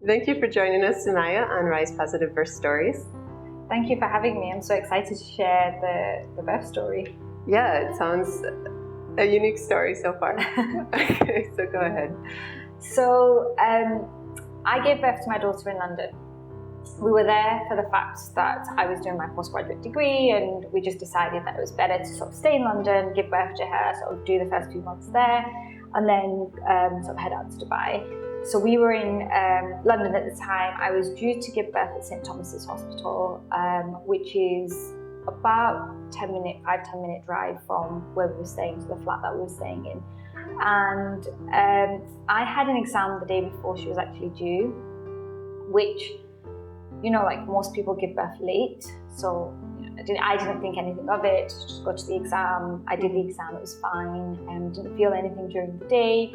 Thank you for joining us, Sumayya, on Rise Positive Birth Stories. Thank you for having me. I'm so excited to share the birth story. Yeah, it sounds a unique story so far. Okay, so go ahead. So I gave birth to my daughter in London. We were there for the fact that I was doing my postgraduate degree, and we just decided that it was better to sort of stay in London, give birth to her, sort of do the first few months there, and then sort of head out to Dubai. So we were in London at the time. I was due to give birth at St Thomas's Hospital, which is about 5-10 minute drive from where we were staying to the flat that we were staying in. And I had an exam the day before she was actually due, which, like most people give birth late. So I didn't think anything of it, just got to the exam. I did the exam, it was fine, and didn't feel anything during the day.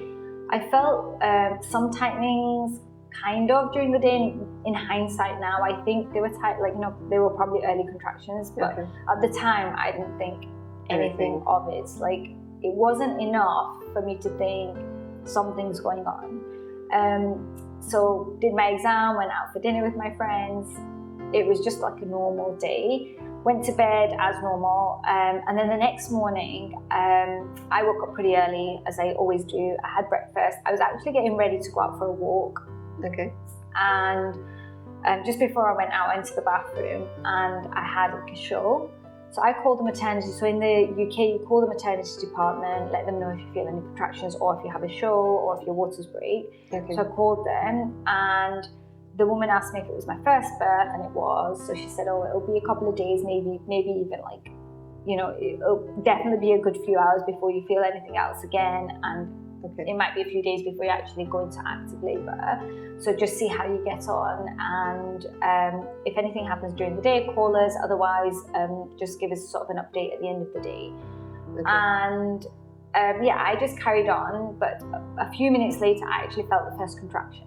I felt some tightenings kind of during the day. In hindsight now, I think they were tight, they were probably early contractions, but at the time I didn't think anything of it. Like, it wasn't enough for me to think something's going on. So did my exam, went out for dinner with my friends. It was just like a normal day. Went to bed as normal, and then the next morning, I woke up pretty early, as I always do. I had breakfast. I was actually getting ready to go out for a walk. Okay. And just before I went out, I went to the bathroom, and I had like a show. So I called the maternity. So in the UK, you call the maternity department, let them know if you feel any contractions, or if you have a show, or if your waters break. Okay. So I called them, and the woman asked me if it was my first birth, and it was. So she said, oh, it'll be a couple of days, maybe even it'll definitely be a good few hours before you feel anything else again. And it might be a few days before you actually go into active labour. So just see how you get on. And if anything happens during the day, call us. Otherwise, just give us sort of an update at the end of the day. Okay. And I just carried on. But a few minutes later, I actually felt the first contraction.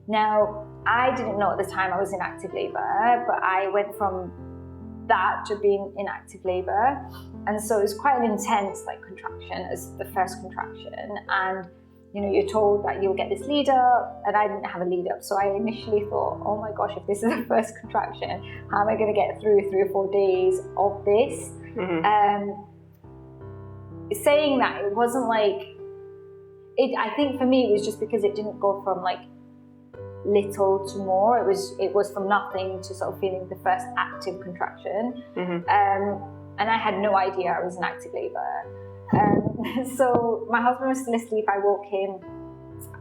Now, I didn't know at the time I was in active labour, but I went from that to being in active labour. And so it was quite an intense contraction as the first contraction. And, you're told that you'll get this lead up, and I didn't have a lead up. So I initially thought, oh my gosh, if this is the first contraction, how am I going to get through 3 or 4 days of this? Mm-hmm. Saying that, it wasn't I think for me, it was just because it didn't go from little to more. It was from nothing to sort of feeling the first active contraction. Mm-hmm. And I had no idea I was in active labour. So my husband was still asleep. I woke him,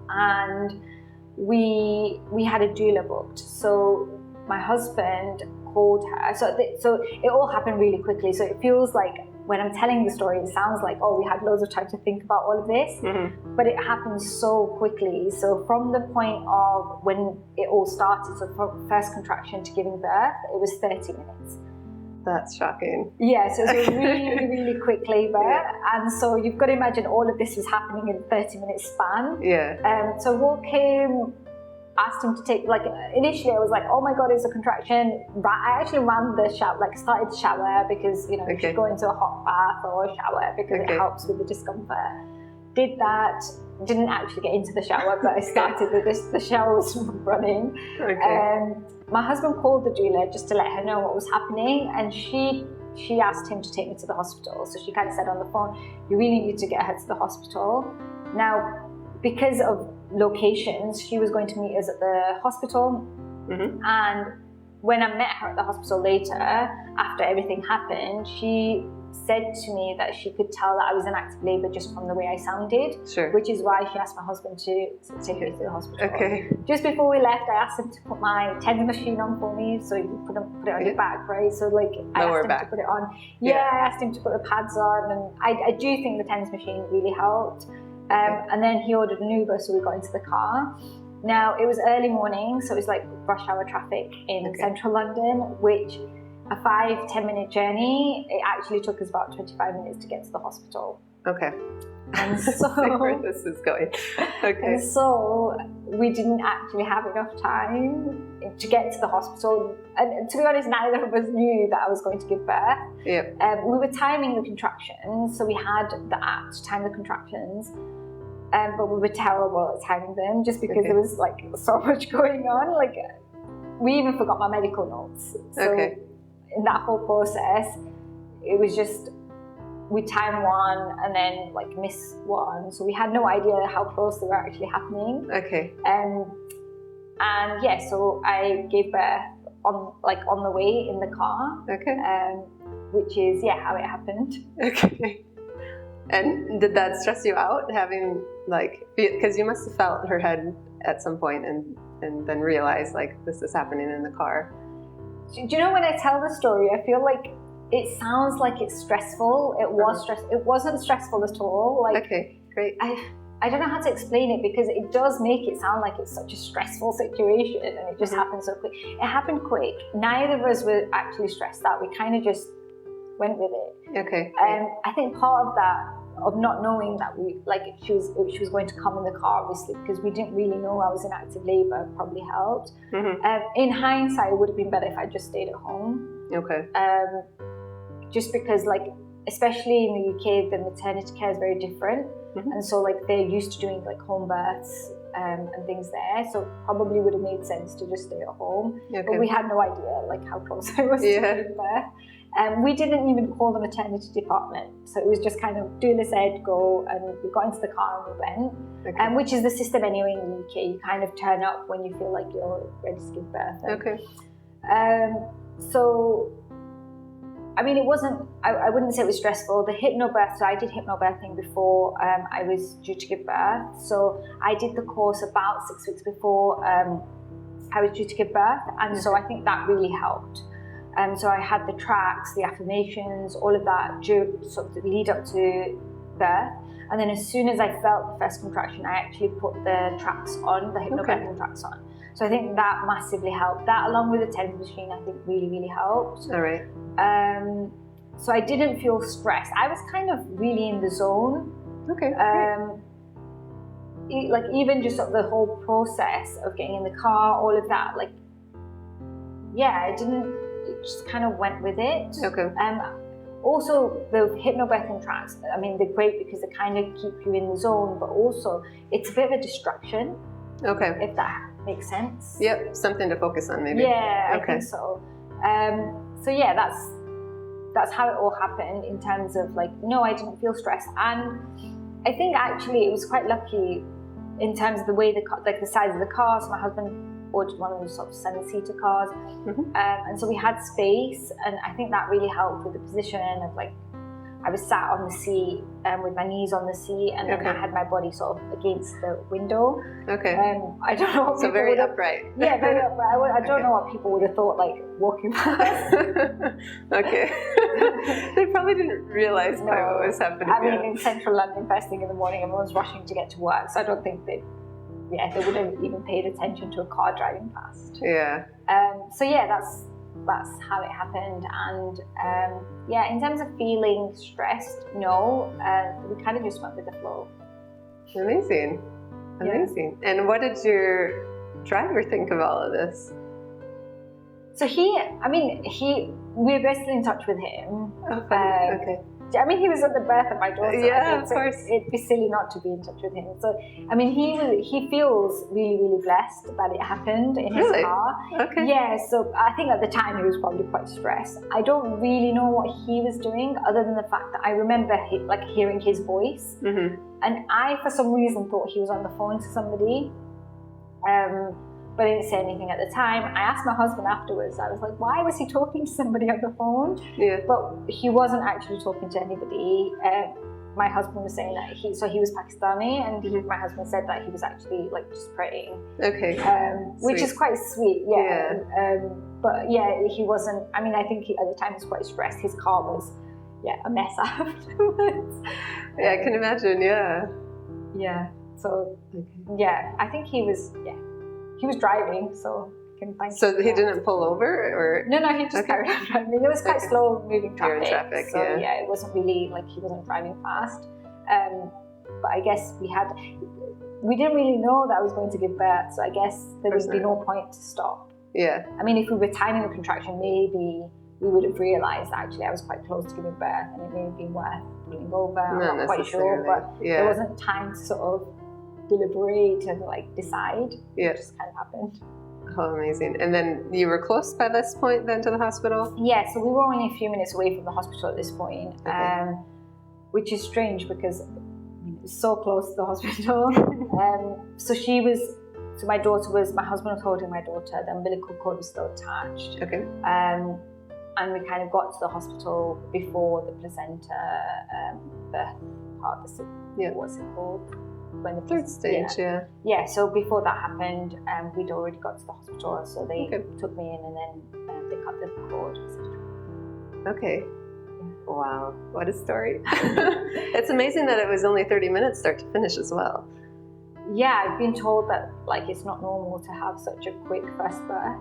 and we had a doula booked. So my husband called her. So it all happened really quickly. So it feels like, when I'm telling the story, it sounds like, oh, we had loads of time to think about all of this, mm-hmm. but it happened so quickly. So from the point of when it all started, so from first contraction to giving birth, it was 30 minutes. That's shocking. Yeah, so it was a really, really quick labour. Yeah. And so you've got to imagine all of this was happening in a 30-minute span. Yeah. So walk him, asked him to take, initially I was like, oh my God, it's a contraction. I actually ran the shower, started to shower because, you should go into a hot bath or a shower because it helps with the discomfort. Did that, didn't actually get into the shower, but I started, the shower was running. Okay. My husband called the doula just to let her know what was happening, and she asked him to take me to the hospital. So she kind of said on the phone, you really need to get her to the hospital. Now, because of locations, she was going to meet us at the hospital. Mm-hmm. And when I met her at the hospital later, after everything happened, she said to me that she could tell that I was in active labour just from the way I sounded. Sure. Which is why she asked my husband to take me to the hospital. Okay. Just before we left, I asked him to put my TENS machine on for me, so you put it on your back, right? So I asked him to put it on. Yeah, I asked him to put the pads on, and I do think the TENS machine really helped. And then he ordered an Uber, so we got into the car. Now, it was early morning, so it was rush hour traffic in central London, which a 5-10 minute journey, it actually took us about 25 minutes to get to the hospital. Okay. And so where this is going. Okay. And so we didn't actually have enough time to get to the hospital. And to be honest, neither of us knew that I was going to give birth. Yep. We were timing the contractions, so we had the app to time the contractions. but we were terrible at timing them just because Okay. there was like so much going on. Like we even forgot my medical notes. So Okay. in that whole process, it was just we time one and then like miss one. So we had no idea how close they were actually happening. Okay. And yeah, so I gave birth on the way in the car. Okay. Which is how it happened. Okay. And did that stress you out, having like, because you must have felt her head at some point and then realized like this is happening in the car. Do you know, when I tell the story, I feel like it sounds like it's stressful. It was stressful. It wasn't stressful at all. Like, okay, great. I don't know how to explain it because it does make it sound like it's such a stressful situation and it just happened so quick. It happened quick. Neither of us were actually stressed out. We kind of just went with it. Okay. I think part of that, of not knowing that she was going to come in the car, obviously, because we didn't really know I was in active labour, probably helped. In hindsight, it would have been better if I just stayed at home. Okay. Just because, like, especially in the UK, the maternity care is very different, and so like they're used to doing like home births and things there. So probably would have made sense to just stay at home. Okay. But we had no idea like how close I was to giving birth. We didn't even call the maternity department, so it was just kind of doula said go, and we got into the car and we went. Okay. Which is the system anyway in the UK. You kind of turn up when you feel like you're ready to give birth. Okay. So, I mean, it wasn't, I wouldn't say it was stressful. The hypnobirth, so I did hypnobirthing before I was due to give birth. So I did the course about 6 weeks before I was due to give birth. And so I think that really helped. So I had the tracks, the affirmations, all of that sort of lead up to birth. And then as soon as I felt the first contraction, I actually put the tracks on, the hypnobirthing tracks on. So I think that massively helped. That, along with the TENS machine, I think really, really helped. All right. So I didn't feel stressed. I was kind of really in the zone. Okay. Like even just sort of the whole process of getting in the car, all of that, like, it just kind of went with it. Okay. Also, the hypnobirthing tracks, I mean, they're great because they kind of keep you in the zone, but also it's a bit of a distraction. Okay. If that makes sense. Yep, something to focus on maybe. Yeah, I think so. So yeah, that's how it all happened in terms of like, no, I didn't feel stressed. And I think actually it was quite lucky in terms of the way the size of the car. So my husband ordered one of those sort of 7-seater cars. And so we had space, and I think that really helped with the position of like, I was sat on the seat with my knees on the seat, and then I had my body sort of against the window. Okay. I don't know what so very upright. Yeah, very upright. I don't know what people would have thought, like walking past. Okay. They probably didn't realize quite what was happening. I mean, in central London, first thing in the morning, everyone's rushing to get to work, so I don't think they would have even paid attention to a car driving past. Yeah. So yeah, that's how it happened. And in terms of feeling stressed, no, we kind of just went with the flow. Amazing. And what did your driver think of all of this? So we were still in touch with him. Oh, funny. Okay. I mean, he was at the birth of my daughter. Yeah, of course. It'd be silly not to be in touch with him. So, I mean, he feels really, really blessed that it happened in his car. Okay. Yeah, so I think at the time he was probably quite stressed. I don't really know what he was doing, other than the fact that I remember hearing his voice. And I, for some reason, thought he was on the phone to somebody. But I didn't say anything at the time. I asked my husband afterwards. I was like, why was he talking to somebody on the phone? Yeah. But he wasn't actually talking to anybody. My husband was saying that he was Pakistani, and my husband said that he was actually like just praying. Okay. Which is quite sweet. Yeah. But yeah, he wasn't. I mean, I think at the time he was quite stressed. His car was, a mess afterwards. Yeah, I can imagine. Yeah. Yeah. So I think he was. Yeah. He was driving, so I can find. So he didn't pull over, or no, he just carried on driving. It was quite slow moving traffic. So yeah, it wasn't really like he wasn't driving fast. But I guess we didn't really know that I was going to give birth, so I guess there would be no point to stop. Yeah. I mean, if we were timing the contraction, maybe we would have realised that actually I was quite close to giving birth, and it may have been worth pulling over. I'm Not not quite sure, but yeah. there wasn't time to sort of deliberate and like decide. Yeah. It just kind of happened. Oh, amazing. And then you were close by this point then to the hospital? Yeah, so we were only a few minutes away from the hospital at this point, Okay. which is strange because it was so close to the hospital. So my husband was holding my daughter, the umbilical cord was still attached. Okay. And we kind of got to the hospital before the placenta birth part. Yeah. What's it called? When the Third stage, yeah. Yeah, so before that happened, we'd already got to the hospital, so they took me in and then they cut the cord, etc. Okay. Wow, what a story. It's amazing that it was only 30 minutes start to finish as well. Yeah, I've been told that like it's not normal to have such a quick first birth.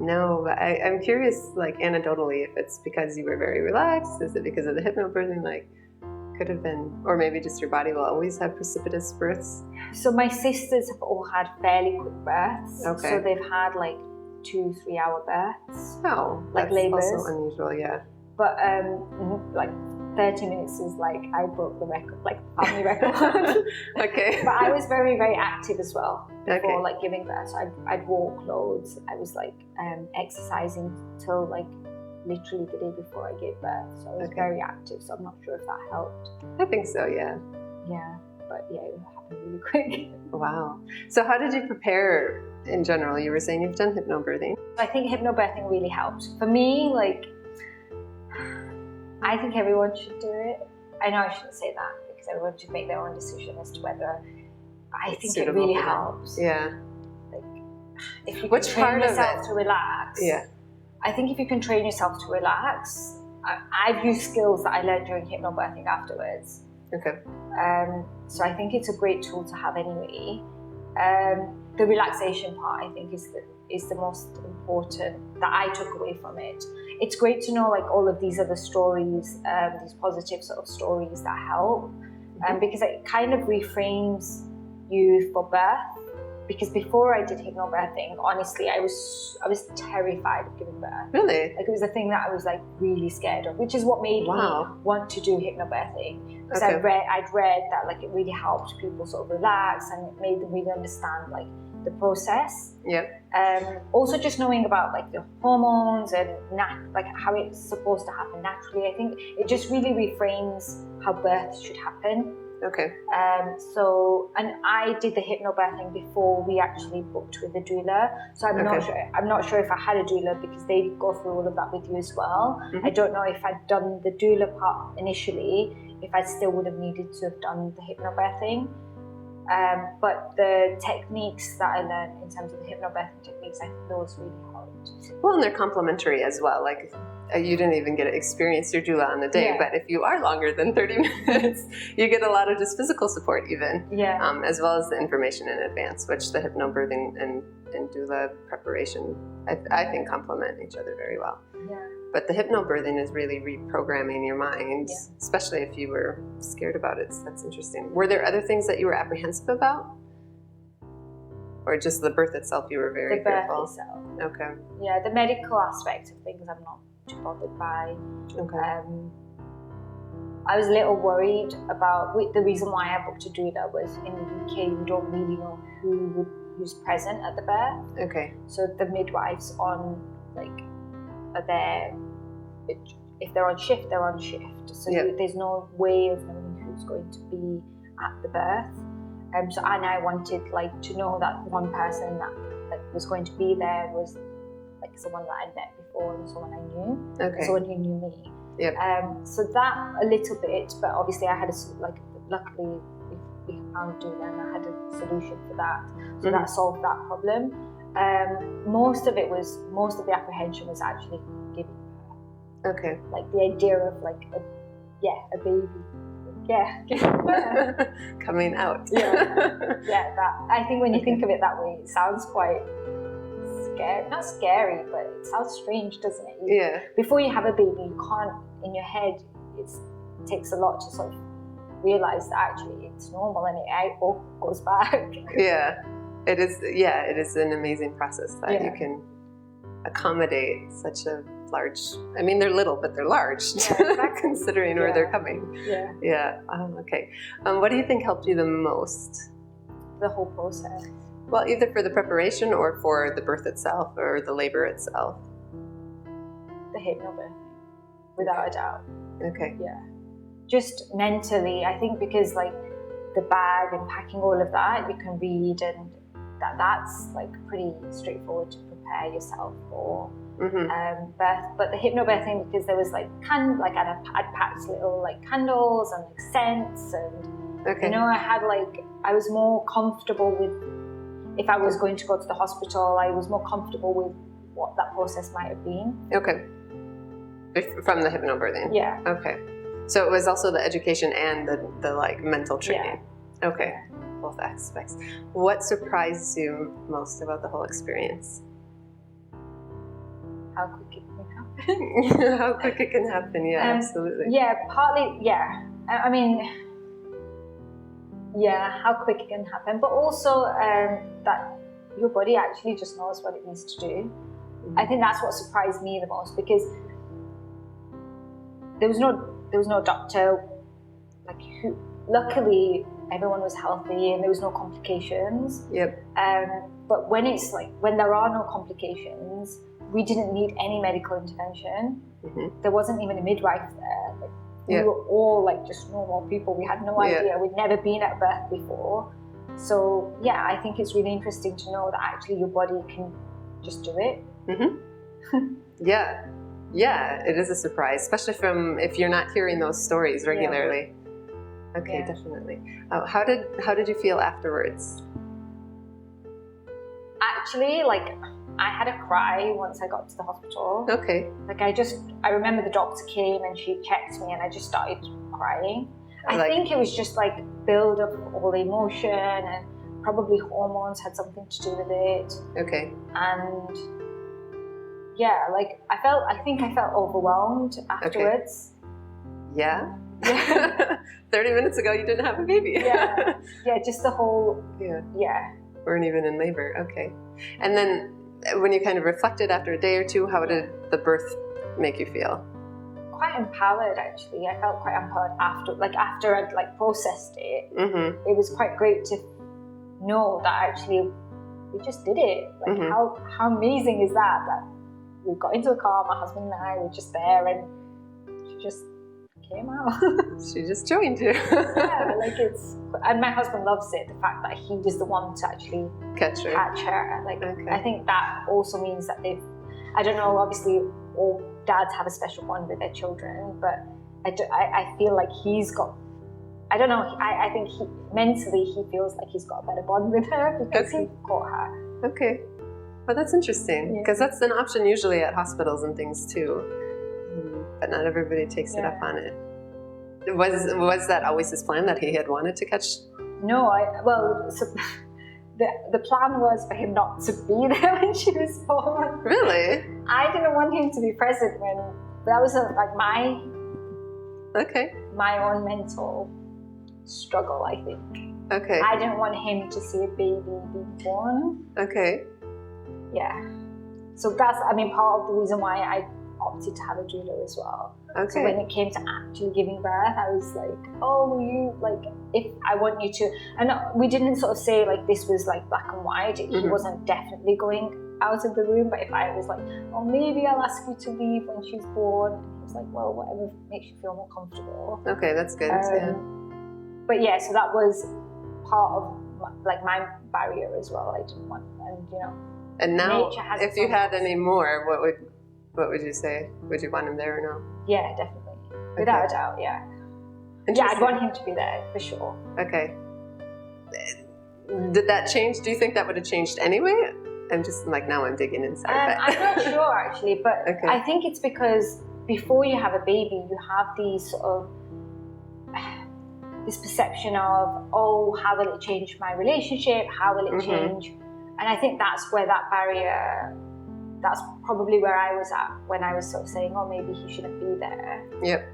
No, but I'm curious, like anecdotally, if it's because you were very relaxed, is it because of the hypnobirthing, like could have been, or maybe just your body will always have precipitous births? So my sisters have all had fairly quick births. Okay. So they've had like 2-3 hour births. Oh, like that's labours. also unusual, yeah. But like 30 minutes is like, I broke the record, like family record. Okay. But I was very, very active as well before Okay. like giving birth. So I'd walk loads. I was like exercising till like literally the day before I gave birth. So I was very active. So I'm not sure if that helped. I think so, yeah. Yeah, but yeah, it happened really quick. Wow. So how did you prepare in general? You were saying you've done hypnobirthing. I think hypnobirthing really helped. For me, like, I think everyone should do it. I know I shouldn't say that because everyone should make their own decision as to whether. I think it really helps. Yeah. Like, if you Which can train part of yourself it? to relax. Yeah. I think if you can train yourself to relax, I've used skills that I learned during hypnobirthing afterwards. Okay. So I think it's a great tool to have anyway. The relaxation part, I think, is the most important that I took away from it. It's great to know like all of these other stories, these positive sort of stories that help, because it kind of reframes you for birth. Because before I did hypnobirthing, honestly, I was terrified of giving birth. Really? Like it was a thing that I was like really scared of, which is what made me want to do hypnobirthing. Because I'd read that like it really helped people sort of relax and it made them really understand like the process. Yep. Also just knowing about like the hormones and like how it's supposed to happen naturally. I think it just really reframes how birth should happen. Okay. And I did the hypnobirthing before we actually booked with a doula. So I'm not sure if I had a doula because they go through all of that with you as well. I don't know if I'd done the doula part initially, if I still would have needed to have done the hypnobirthing. But the techniques that I learned in terms of the hypnobirthing techniques, I think those really helped. Well, and they're complementary as well. Like you didn't even get to experience your doula on the day, but if you are longer than 30 minutes, you get a lot of just physical support even, as well as the information in advance, which the hypnobirthing and doula preparation, I think complement each other very well. Yeah. But the hypnobirthing is really reprogramming your mind, especially if you were scared about it. So that's interesting. Were there other things that you were apprehensive about? Or just the birth itself, you were very fearful? The birth itself. Okay. Yeah, the medical aspect of things I'm not too bothered by. Okay. I was a little worried about, the reason why I booked a doula was in the UK, we don't really know who's present at the birth. Okay. So the midwives are there. If they're on shift, they're on shift. So there's no way of knowing who's going to be at the birth. And I wanted to know that one person that was going to be there was like someone that I'd met before and someone I knew, someone who knew me. Yep. So that a little bit, but obviously I had luckily we found a doula and I had a solution for that. So that solved that problem. Most of the apprehension was actually giving birth. Okay. Like the idea of a baby. Coming out. That I think when you think of it that way, it sounds quite scary. Not scary, but it sounds strange, doesn't it? Before you have a baby, you can't, in your head, it takes a lot to sort of realize that actually it's normal and it all goes back. It is an amazing process that you can accommodate such a large. I mean, they're little, but they're large, exactly. considering where they're coming. Yeah. Okay. What do you think helped you the most? The whole process. Well, either for the preparation or for the birth itself or the labor itself. The hypnobirthing, without a doubt. Okay. Yeah. Just mentally, I think, because like the bag and packing all of that, you can read, and that's like pretty straightforward to prepare yourself for birth. But the hypnobirthing, because there was like I'd packed little like candles and like scents, and you know, I was more comfortable with, if I was going to go to the hospital, I was more comfortable with what that process might have been. Okay. From the hypnobirthing. Yeah. Okay. So it was also the education and the like mental training. Yeah. Okay. Both aspects. What surprised you most about the whole experience? How quick it can happen. How quick it can happen, yeah, absolutely. Yeah, partly, yeah. I mean, yeah, how quick it can happen, but also that your body actually just knows what it needs to do. I think that's what surprised me the most, because there was no doctor, like, who, luckily everyone was healthy and there was no complications. Yep. But when there are no complications, we didn't need any medical intervention. There wasn't even a midwife there. Like, we were all like just normal people. We had no idea. We'd never been at birth before. So yeah, I think it's really interesting to know that actually your body can just do it. Yeah, it is a surprise, especially if you're not hearing those stories regularly. Okay, definitely. How did you feel afterwards? Actually, like, I had a cry once I got to the hospital. Okay. Like, I remember the doctor came and she checked me and I just started crying. I think it was just like build up all the emotion, and probably hormones had something to do with it. Okay. And yeah, like I think I felt overwhelmed afterwards. Okay. Yeah? 30 minutes ago you didn't have a baby. Yeah, just the whole, weren't even in labor. Okay. And then when you kind of reflected after a day or two, how did the birth make you feel? Quite empowered, actually. I felt quite empowered after I'd like processed it. It was quite great to know that actually we just did it. Like, how amazing is that we got into the car, my husband and I were just there, and she just came out. She just joined you. And my husband loves it, the fact that he was the one to actually catch her. Like, I think that also means that I don't know, obviously all dads have a special bond with their children, but I feel like he's got, I don't know, I think mentally he feels like he's got a better bond with her because he caught her. Okay. Well, that's interesting, because that's an option usually at hospitals and things too, but not everybody takes it up on it. Was that always his plan, that he had wanted to catch? No, the plan was for him not to be there when she was born. Really? I didn't want him to be present when, that was like my own mental struggle, I think. Okay. I didn't want him to see a baby be born. Okay. Yeah. So that's, I mean, part of the reason why I opted to have a doula as well. Okay. So when it came to actually giving birth, I was like, oh, will you, like, if I want you to, and we didn't sort of say like this was like black and white. He wasn't definitely going out of the room, but if I was like, oh, maybe I'll ask you to leave when she's born, he was like, well, whatever makes you feel more comfortable. Okay, that's good. But yeah, so that was part of my barrier as well. I didn't want, and you know. And now, if you had any more, what would you say? Would you want him there or no? Yeah, definitely. Without a doubt, yeah. Yeah, I'd want him to be there, for sure. Okay. Did that change? Do you think that would have changed anyway? I'm just like, now I'm digging inside. I'm not sure actually, but I think it's because before you have a baby, you have these sort of, this perception of, oh, how will it change my relationship? How will it change? And I think that's where that barrier, that's probably where I was at when I was sort of saying, oh, maybe he shouldn't be there. Yep.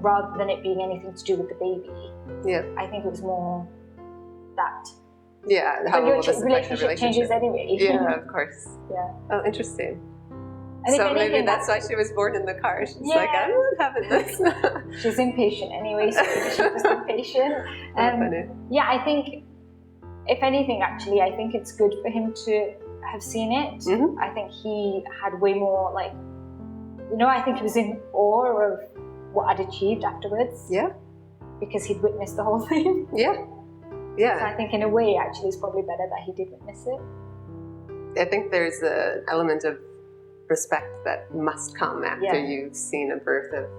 Rather than it being anything to do with the baby. Yep. I think it was more that. Yeah, how will this affect the relationship? Changes anyway. Yeah, of course. Yeah. Oh, interesting. And so maybe that's why she was born in the car. She's like, I'm not having this. She's impatient anyway, so she's just impatient. Yeah, I think, if anything, actually, I think it's good for him to have seen it. I think he had way more, like, I think he was in awe of what I'd achieved afterwards. Yeah. Because he'd witnessed the whole thing. Yeah. Yeah. So I think in a way, actually, it's probably better that he did witness it. I think there's an element of respect that must come after you've seen a birth of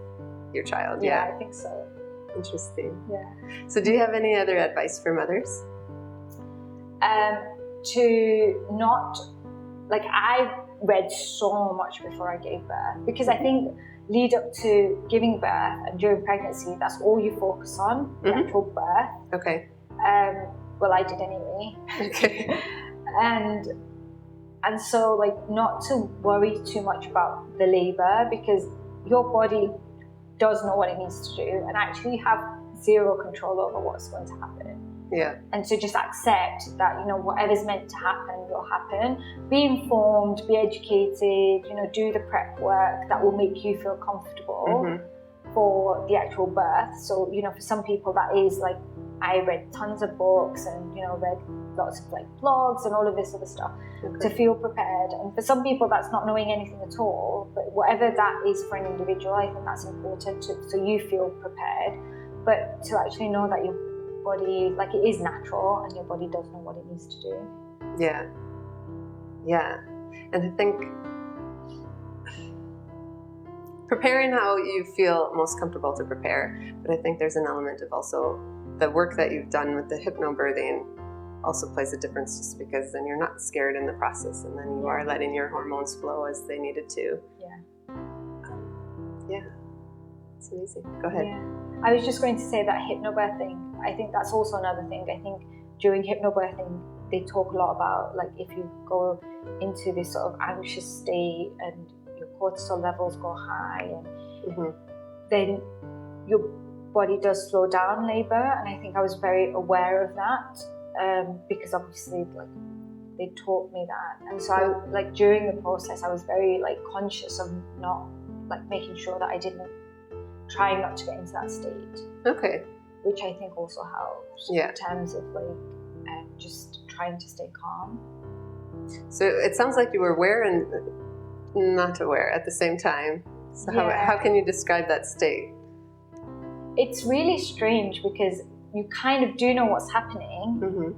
your child. Yeah, I think so. Interesting. Yeah. So do you have any other advice for mothers? To not, like, I read so much before I gave birth, because I think lead up to giving birth and during pregnancy, that's all you focus on, the actual birth. Okay. Well, I did anyway. Okay. And so, like, not to worry too much about the labor, because your body does know what it needs to do, and actually you have zero control over what's going to happen. Yeah. And to just accept that, whatever's meant to happen will happen. Be informed, be educated, do the prep work that will make you feel comfortable for the actual birth. So, for some people that is like, I read tons of books and, read lots of like blogs and all of this other stuff to feel prepared. And for some people that's not knowing anything at all, but whatever that is for an individual, I think that's important so you feel prepared. But to actually know that your body, like, it is natural and your body does know what it needs to do. Yeah. Yeah. And I think preparing how you feel most comfortable to prepare, but I think there's an element of also the work that you've done with the hypnobirthing also plays a difference, just because then you're not scared in the process, and then you are letting your hormones flow as they needed to. Yeah. Yeah. It's amazing. Go ahead. Yeah. I was just going to say that hypnobirthing, I think that's also another thing. I think during hypnobirthing, they talk a lot about, like, if you go into this sort of anxious state and your cortisol levels go high, and then your body does slow down labor. And I think I was very aware of that, because obviously, like, they taught me that. And so I, like, during the process, I was very, like, conscious of not, like, making sure that I didn't, trying not to get into that state. Okay. Which I think also helps in terms of, like, just trying to stay calm. So it sounds like you were aware and not aware at the same time. So how can you describe that state? It's really strange, because you kind of do know what's happening,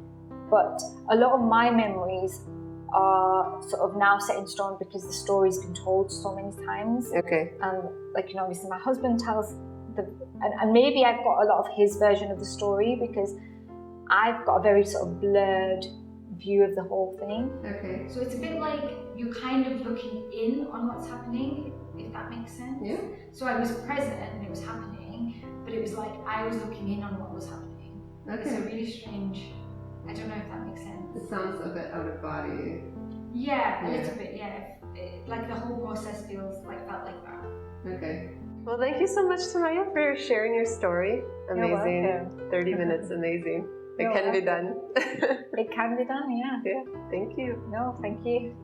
but a lot of my memories are sort of now set in stone because the story's been told so many times. Okay. And, like, obviously my husband tells and maybe I've got a lot of his version of the story, because I've got a very sort of blurred view of the whole thing. Okay. So it's a bit like you're kind of looking in on what's happening, if that makes sense. Yeah. So I was present and it was happening, but it was like I was looking in on what was happening. Okay. It's a really strange, I don't know if that makes sense. It sounds a bit out of body. Yeah, a little bit, yeah. Like the whole process felt like that. Okay. Well, thank you so much, Sumayya, for sharing your story. Amazing. You're welcome. 30 minutes, amazing. It can be done. It can be done, yeah. Yeah, thank you. No, thank you.